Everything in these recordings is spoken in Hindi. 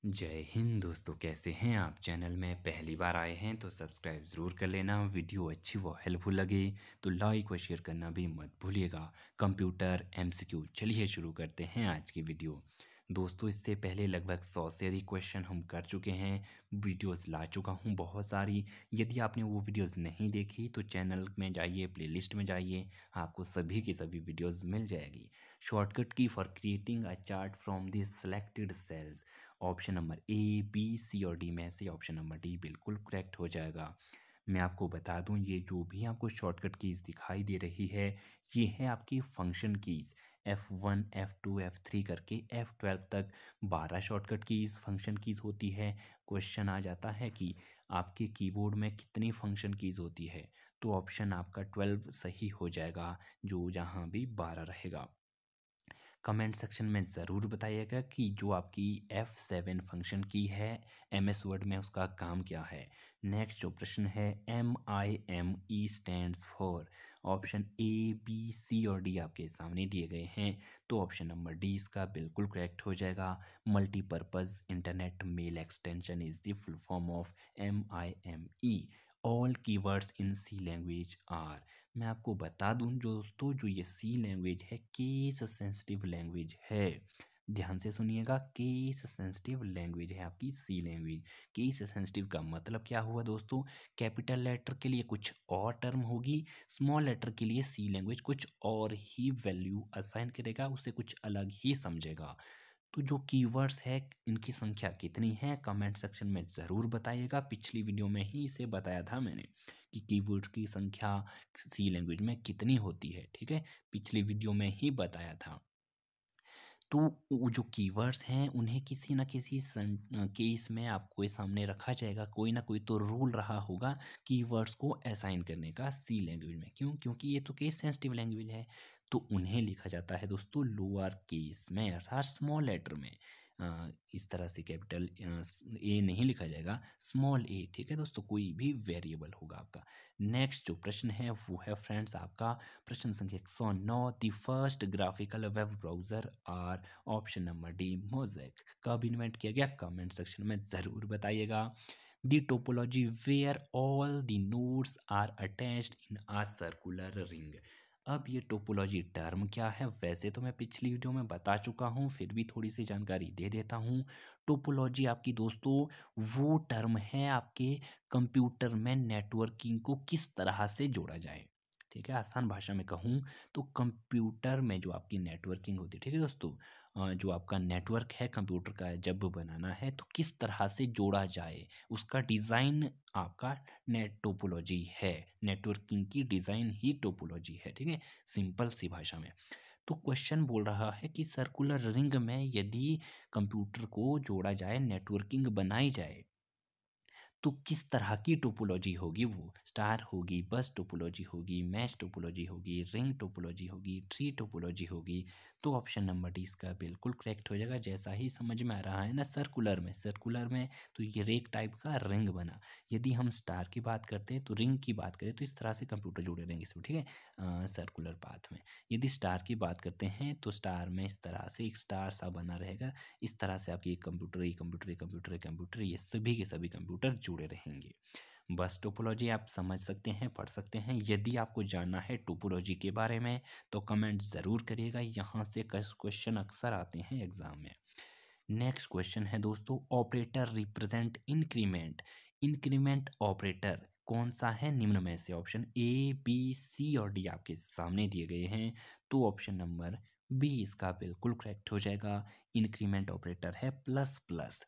जय हिंद दोस्तों, कैसे हैं आप। चैनल में पहली बार आए हैं तो सब्सक्राइब ज़रूर कर लेना। वीडियो अच्छी व हेल्पफुल लगे तो लाइक व शेयर करना भी मत भूलिएगा। कंप्यूटर एमसीक्यू, चलिए शुरू करते हैं आज की वीडियो। दोस्तों, इससे पहले लगभग 100 से अधिक क्वेश्चन हम कर चुके हैं, वीडियोस ला चुका हूं बहुत सारी। यदि आपने वो वीडियोस नहीं देखी तो चैनल में जाइए, प्लेलिस्ट में जाइए, आपको सभी की सभी वीडियोस मिल जाएगी। Shortcut key for creating a chart from this selected cells, option number A, B, C और डी में से ऑप्शन नंबर डी बिल्कुल करेक्ट हो जाएगा। मैं आपको बता दूं, ये जो भी आपको शॉर्टकट कीज़ दिखाई दे रही है, ये है आपकी function keys. F1, F2, F3 करके F12 तक 12 शॉर्टकट कीज़ फंक्शन कीज़ होती है। क्वेश्चन आ जाता है कि आपके कीबोर्ड में कितनी फंक्शन कीज़ होती है, तो ऑप्शन आपका 12 सही हो जाएगा, जो जहाँ भी 12 रहेगा। कमेंट सेक्शन में ज़रूर बताइएगा कि जो आपकी F7 फंक्शन की है MS वर्ड में, उसका काम क्या है। नेक्स्ट जो प्रश्न है, MIME stands for, option A, B, C और डी आपके सामने दिए गए हैं, तो ऑप्शन नंबर डी इसका बिल्कुल करेक्ट हो जाएगा। Multipurpose internet mail extension is the full form of MIME। All keywords in C language are. मैं आपको बता दूं दोस्तों, जो ये सी लैंग्वेज है, केस सेंसिटिव लैंग्वेज है। ध्यान से सुनिएगा, केस सेंसिटिव लैंग्वेज है आपकी सी लैंग्वेज। केस सेंसिटिव का मतलब क्या हुआ दोस्तों, कैपिटल लेटर के लिए कुछ और टर्म होगी, स्मॉल लेटर के लिए सी लैंग्वेज कुछ और ही वैल्यू असाइन करेगा, उसे कुछ अलग ही समझेगा। तो जो कीवर्ड्स है, इनकी संख्या कितनी है, कमेंट सेक्शन में ज़रूर बताइएगा। पिछली वीडियो में ही इसे बताया था मैंने कि कीवर्ड्स की संख्या सी लैंग्वेज में कितनी होती है, ठीक है, पिछली वीडियो में ही बताया था। तो वो जो कीवर्ड्स हैं, उन्हें किसी न किसी केस में आपको सामने रखा जाएगा। कोई ना कोई तो रूल रहा होगा कीवर्ड्स को असाइन करने का सी लैंग्वेज में। क्यों? क्योंकि ये तो केस सेंसिटिव लैंग्वेज है, तो उन्हें लिखा जाता है दोस्तों लोअर केस में, अर्थात स्मॉल लेटर में। इस तरह से कैपिटल ए नहीं लिखा जाएगा, स्मॉल ए, ठीक है दोस्तों, कोई भी वेरिएबल होगा आपका। नेक्स्ट जो प्रश्न है वो है फ्रेंड्स आपका प्रश्न संख्या 109। The first graphical web browser are, option number D Mosaic, कब इन्वेंट किया गया, कमेंट सेक्शन में ज़रूर बताइएगा। The topology where all the nodes are attached in a circular ring. अब ये टोपोलॉजी टर्म क्या है, वैसे तो मैं पिछली वीडियो में बता चुका हूँ, फिर भी थोड़ी सी जानकारी दे देता हूँ। टोपोलॉजी आपकी दोस्तों वो टर्म है आपके कंप्यूटर में नेटवर्किंग को किस तरह से जोड़ा जाए। ठीक है, आसान भाषा में कहूँ तो कंप्यूटर में जो आपकी नेटवर्किंग होती है, ठीक है दोस्तों, जो आपका नेटवर्क है कंप्यूटर का जब बनाना है तो किस तरह से जोड़ा जाए, उसका डिज़ाइन आपका नेट टोपोलॉजी है। नेटवर्किंग की डिज़ाइन ही टोपोलॉजी है, ठीक है, सिंपल सी भाषा में। तो क्वेश्चन बोल रहा है कि सर्कुलर रिंग में यदि कंप्यूटर को जोड़ा जाए, नेटवर्किंग बनाई जाए, तो किस तरह की टोपोलॉजी होगी, वो स्टार होगी, बस टोपोलॉजी होगी, मैश टोपोलॉजी होगी, रिंग टोपोलॉजी होगी, ट्री टोपोलॉजी होगी। तो ऑप्शन नंबर डी इसका बिल्कुल करेक्ट हो जाएगा। जैसा ही समझ में आ रहा है ना, सर्कुलर में तो ये रेक टाइप का रिंग बना। यदि हम स्टार की बात करते हैं तो रिंग की बात करें तो इस तरह से कंप्यूटर जुड़े रहेंगे इसमें, ठीक है, सर्कुलर पाथ में। यदि स्टार की बात करते हैं तो स्टार में इस तरह से एक स्टार सा बना रहेगा। इस तरह से आपकी कंप्यूटर ये सभी के सभी कंप्यूटर जुड़े रहेंगे। बस टोपोलॉजी आप समझ सकते हैं, पढ़ सकते हैं। यदि आपको जानना है टोपोलॉजी के बारे में तो कमेंट ज़रूर करिएगा, यहाँ से क्वेश्चन अक्सर आते हैं एग्जाम में। नेक्स्ट क्वेश्चन है दोस्तों, operator represent increment. Increment operator कौन सा है निम्न में से, ऑप्शन ए, बी, सी और डी आपके सामने दिए गए हैं, तो ऑप्शन नंबर बी इसका बिल्कुल करेक्ट हो जाएगा। इंक्रीमेंट ऑपरेटर है प्लस प्लस।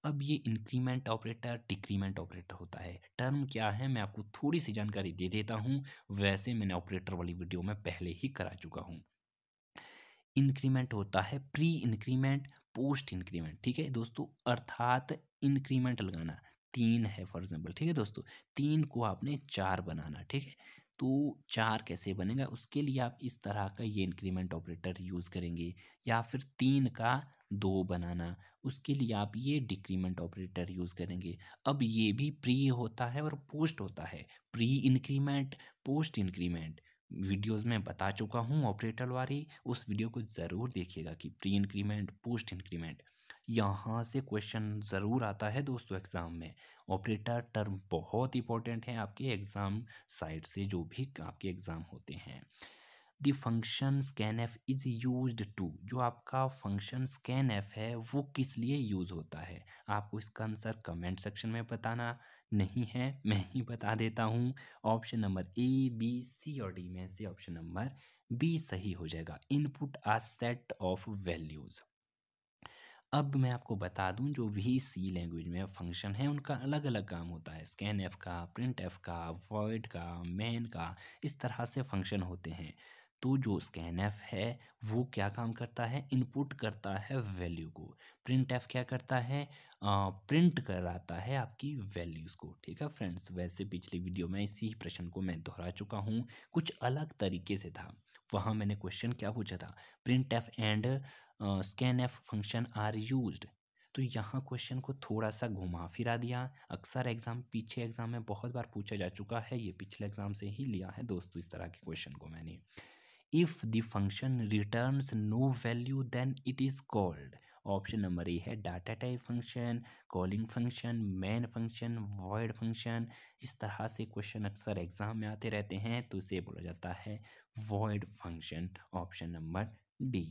अब ये इंक्रीमेंट ऑपरेटर डिक्रीमेंट ऑपरेटर होता है, टर्म क्या है मैं आपको थोड़ी सी जानकारी दे देता हूँ, वैसे मैंने ऑपरेटर वाली वीडियो में पहले ही करा चुका हूँ। इंक्रीमेंट होता है प्री इंक्रीमेंट, पोस्ट इंक्रीमेंट, ठीक है दोस्तों, अर्थात इंक्रीमेंट लगाना। 3 है फॉर एग्जाम्पल, ठीक है दोस्तों, 3 को आपने 4 बनाना, ठीक है, तो 4 कैसे बनेगा, उसके लिए आप इस तरह का ये इंक्रीमेंट ऑपरेटर यूज़ करेंगे। या फिर 3 का 2 बनाना, उसके लिए आप ये डिक्रीमेंट ऑपरेटर यूज़ करेंगे। अब ये भी प्री होता है और पोस्ट होता है, pre increment, post increment videos में बता चुका हूँ ऑपरेटर वाली, उस वीडियो को ज़रूर देखिएगा कि प्री इंक्रीमेंट, पोस्ट इंक्रीमेंट। यहाँ से क्वेश्चन ज़रूर आता है दोस्तों एग्ज़ाम में। ऑपरेटर टर्म बहुत इंपॉर्टेंट है आपके एग्ज़ाम साइड से, जो भी आपके एग्ज़ाम होते हैं। The function scanf is used to, जो आपका फंक्शन स्कैनएफ है वो किस लिए यूज़ होता है, आपको इसका आंसर कमेंट सेक्शन में बताना नहीं है, मैं ही बता देता हूँ। Option number A, B, C और डी में से ऑप्शन नंबर बी सही हो जाएगा। Input a set of values. अब मैं आपको बता दूं, जो भी सी लैंग्वेज में फंक्शन है उनका अलग अलग काम होता है। स्कैन एफ का, प्रिंट एफ का, वॉइड का, मेन का, इस तरह से फंक्शन होते हैं। तो जो स्कैन एफ है वो क्या काम करता है, इनपुट करता है वैल्यू को। प्रिंट एफ क्या करता है, प्रिंट कराता है आपकी वैल्यूज़ को। ठीक है फ्रेंड्स, वैसे पिछली वीडियो में इसी प्रश्न को मैं दोहरा चुका हूँ, कुछ अलग तरीके से था। वहाँ मैंने क्वेश्चन क्या पूछा था, printf and scanf function are used. तो यहाँ क्वेश्चन को थोड़ा सा घुमा फिरा दिया। अक्सर पीछे एग्जाम में बहुत बार पूछा जा चुका है, ये पिछले एग्जाम से ही लिया है दोस्तों इस तरह के क्वेश्चन को मैंने। If the function returns no value then it is called. Option number A है data type function, calling function, main function, void function. इस तरह से क्वेश्चन अक्सर एग्जाम में आते रहते हैं, तो इसे बोला जाता है void function. Option number D.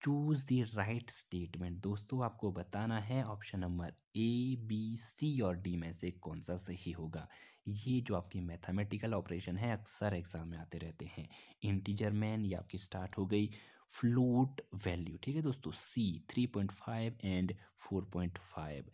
Choose the right statement. दोस्तों आपको बताना है option number A, B, C और डी में से कौन सा सही होगा। ये जो आपकी मैथमेटिकल ऑपरेशन है अक्सर एग्जाम में आते रहते हैं। इंटीजर मैन ये आपकी स्टार्ट हो गई, फ्लोट वैल्यू। ठीक है दोस्तों, c 3.5 and 4.5,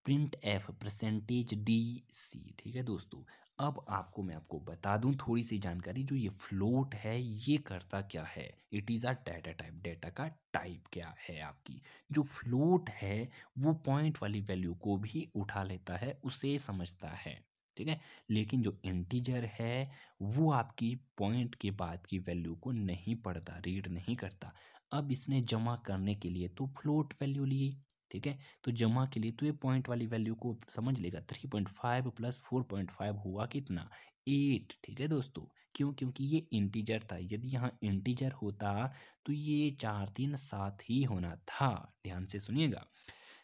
printf percentage d c. ठीक है दोस्तों, अब मैं आपको बता दूं थोड़ी सी जानकारी। जो ये फ्लोट है ये करता क्या है, it is a data type. Data का टाइप क्या है आपकी, जो फ्लोट है वो पॉइंट वाली वैल्यू को भी उठा लेता है, उसे समझता है। ठीक है, लेकिन जो इंटीजर है वो आपकी पॉइंट के बाद की वैल्यू को नहीं पढ़ता, रीड नहीं करता। अब इसने जमा करने के लिए तो फ्लोट वैल्यू ली। ठीक है, तो जमा के लिए तो ये पॉइंट वाली वैल्यू को समझ लेगा। 3.5 प्लस 4.5 हुआ कितना, 8। ठीक है दोस्तों, क्यों, क्योंकि ये इंटीजर था। यदि यहाँ इंटीजर होता तो ये 4 3 7 ही होना था। ध्यान से सुनिएगा,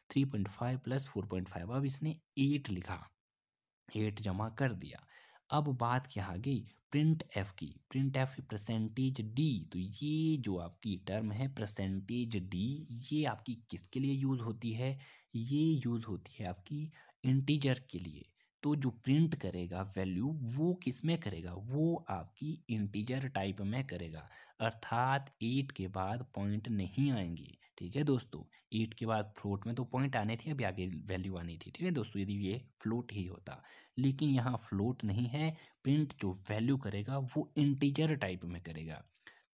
3.5 प्लस 4.5, अब इसने 8 लिखा, 8 जमा कर दिया। अब बात क्या आ गई, प्रिंट एफ की। प्रिंट एफ परसेंटेज डी, तो ये जो आपकी टर्म है परसेंटेज डी, ये आपकी किसके लिए यूज़ होती है, ये यूज़ होती है आपकी इंटीजर के लिए। तो जो प्रिंट करेगा वैल्यू वो किस में करेगा, वो आपकी इंटीजर टाइप में करेगा, अर्थात 8 के बाद पॉइंट नहीं आएंगे। ठीक है दोस्तों, 8 के बाद फ्लोट में तो पॉइंट आने थे, अभी आगे वैल्यू आनी थी। ठीक है दोस्तों, यदि ये फ्लोट ही होता, लेकिन यहाँ फ्लोट नहीं है। प्रिंट जो वैल्यू करेगा वो इंटीजर टाइप में करेगा।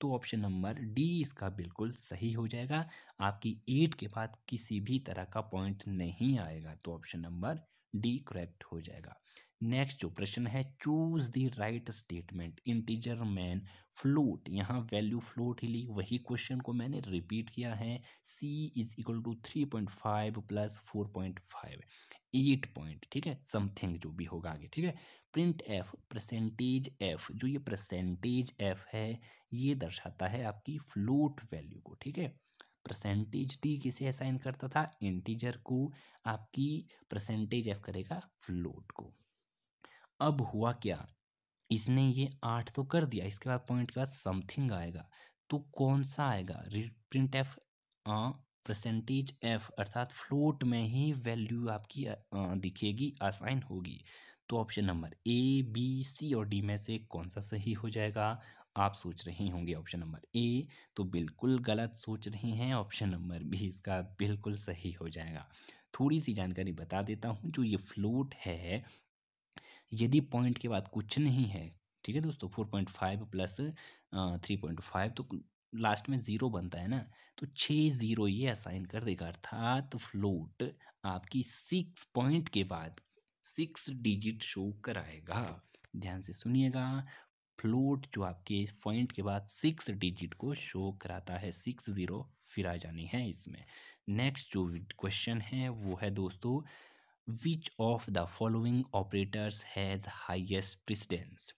तो ऑप्शन नंबर डी इसका बिल्कुल सही हो जाएगा। आपकी 8 के बाद किसी भी तरह का पॉइंट नहीं आएगा, तो ऑप्शन नंबर डी करेक्ट हो जाएगा। नेक्स्ट जो प्रश्न है, choose the right statement. Integer main float, यहाँ वैल्यू फ्लोट ही ली, वही क्वेश्चन को मैंने रिपीट किया है। c is equal to 3.5 plus 4.5, 8 point. ठीक है, समथिंग जो भी होगा आगे। ठीक है, प्रिंट एफ परसेंटेज एफ, जो ये परसेंटेज एफ है ये दर्शाता है आपकी फ्लोट वैल्यू को। ठीक है, परसेंटेज टी किसे असाइन करता था, इंटीजर को, आपकी परसेंटेज एफ करेगा फ्लोट को। अब हुआ क्या, इसने ये 8 तो कर दिया, इसके बाद पॉइंट के बाद समथिंग आएगा, तो कौन सा आएगा, प्रिंट एफ परसेंटेज एफ, अर्थात फ्लोट में ही वैल्यू आपकी दिखेगी, असाइन होगी। तो option number A, B, C और डी में से कौन सा सही हो जाएगा। आप सोच रहे होंगे ऑप्शन नंबर ए, तो बिल्कुल गलत सोच रहे हैं, ऑप्शन नंबर बी इसका बिल्कुल सही हो जाएगा। थोड़ी सी जानकारी बता देता हूँ, जो ये फ्लोट है यदि पॉइंट के बाद कुछ नहीं है, ठीक है दोस्तों, 4.5 प्लस 3.5, तो लास्ट में ज़ीरो बनता है ना, तो 6 ज़ीरो ये असाइन कर देगा, अर्थात फ्लोट आपकी 6 पॉइंट के बाद 6 डिजिट शो कराएगा। ध्यान से सुनिएगा, फ्लोट जो आपके पॉइंट के बाद 6 डिजिट को शो कराता है, 6 ज़ीरो फिर आ जानी है इसमें। नेक्स्ट जो क्वेश्चन है वो है दोस्तों, which of the following operators has highest precedence.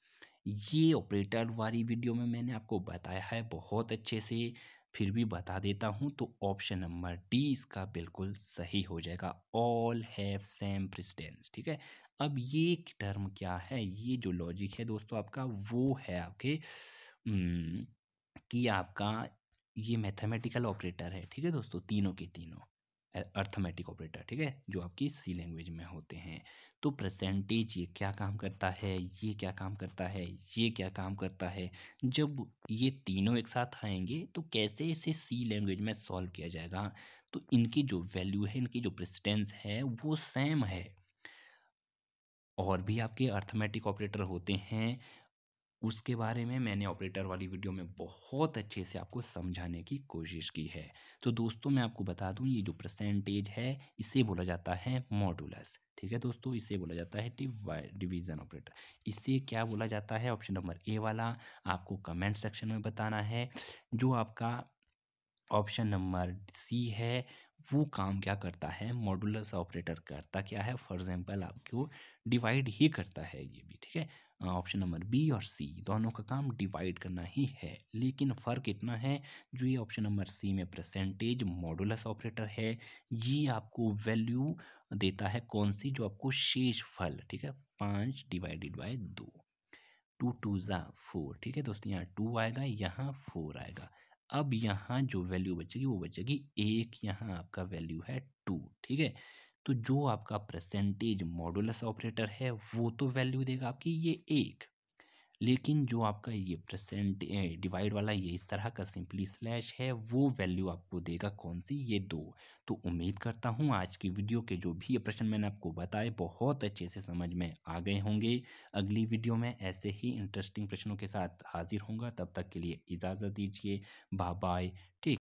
ये ऑपरेटर वाली वीडियो में मैंने आपको बताया है बहुत अच्छे से, फिर भी बता देता हूँ, तो ऑप्शन नंबर डी इसका बिल्कुल सही हो जाएगा, ऑल हैव सेम प्रेसिडेंस। ठीक है, अब ये टर्म क्या है, ये जो लॉजिक है दोस्तों आपका, वो है आपके कि आपका ये मैथमेटिकल ऑपरेटर है। ठीक है दोस्तों, तीनों के तीनों अर्थमेटिक ऑपरेटर, ठीक है, जो आपकी सी लैंग्वेज में होते हैं। तो परसेंटेज ये क्या काम करता है, ये क्या काम करता है, ये क्या काम करता है, जब ये तीनों एक साथ आएंगे तो कैसे इसे सी लैंग्वेज में सॉल्व किया जाएगा। तो इनकी जो वैल्यू है, इनकी जो प्रेसिडेंस है वो सेम है। और भी आपके अर्थमेटिक ऑपरेटर होते हैं, उसके बारे में मैंने ऑपरेटर वाली वीडियो में बहुत अच्छे से आपको समझाने की कोशिश की है। तो दोस्तों मैं आपको बता दूं, ये जो परसेंटेज है इसे बोला जाता है मॉडुलस। ठीक है दोस्तों, इसे बोला जाता है डिवीजन ऑपरेटर। इसे क्या बोला जाता है, ऑप्शन नंबर ए वाला आपको कमेंट सेक्शन में बताना है। जो आपका ऑप्शन नंबर सी है, वो काम क्या करता है, मॉडुलस ऑपरेटर करता क्या है, फॉर एग्जांपल आपको डिवाइड ही करता है ये भी। ठीक है, ऑप्शन नंबर बी और सी दोनों का काम डिवाइड करना ही है, लेकिन फ़र्क इतना है, जो ये ऑप्शन नंबर सी में परसेंटेज मॉडुलस ऑपरेटर है, ये आपको वैल्यू देता है कौन सी, जो आपको शेष फल। ठीक है, 5/2, 2 2 ज़ा 4। ठीक है दोस्तों, यहाँ 2 आएगा, यहाँ 4 आएगा। अब यहाँ जो वैल्यू बचेगी वो बचेगी 1, यहाँ आपका वैल्यू है 2। ठीक है, तो जो आपका परसेंटेज मॉडुलस ऑपरेटर है वो तो वैल्यू देगा आपकी ये 1, लेकिन जो आपका ये परसेंट डिवाइड वाला ये इस तरह का सिंपली स्लैश है, वो वैल्यू आपको देगा कौन सी, ये 2। तो उम्मीद करता हूँ आज की वीडियो के जो भी प्रश्न मैंने आपको बताए बहुत अच्छे से समझ में आ गए होंगे। अगली वीडियो में ऐसे ही इंटरेस्टिंग प्रश्नों के साथ हाजिर होऊंगा, तब तक के लिए इजाज़त दीजिए। Bye bye, take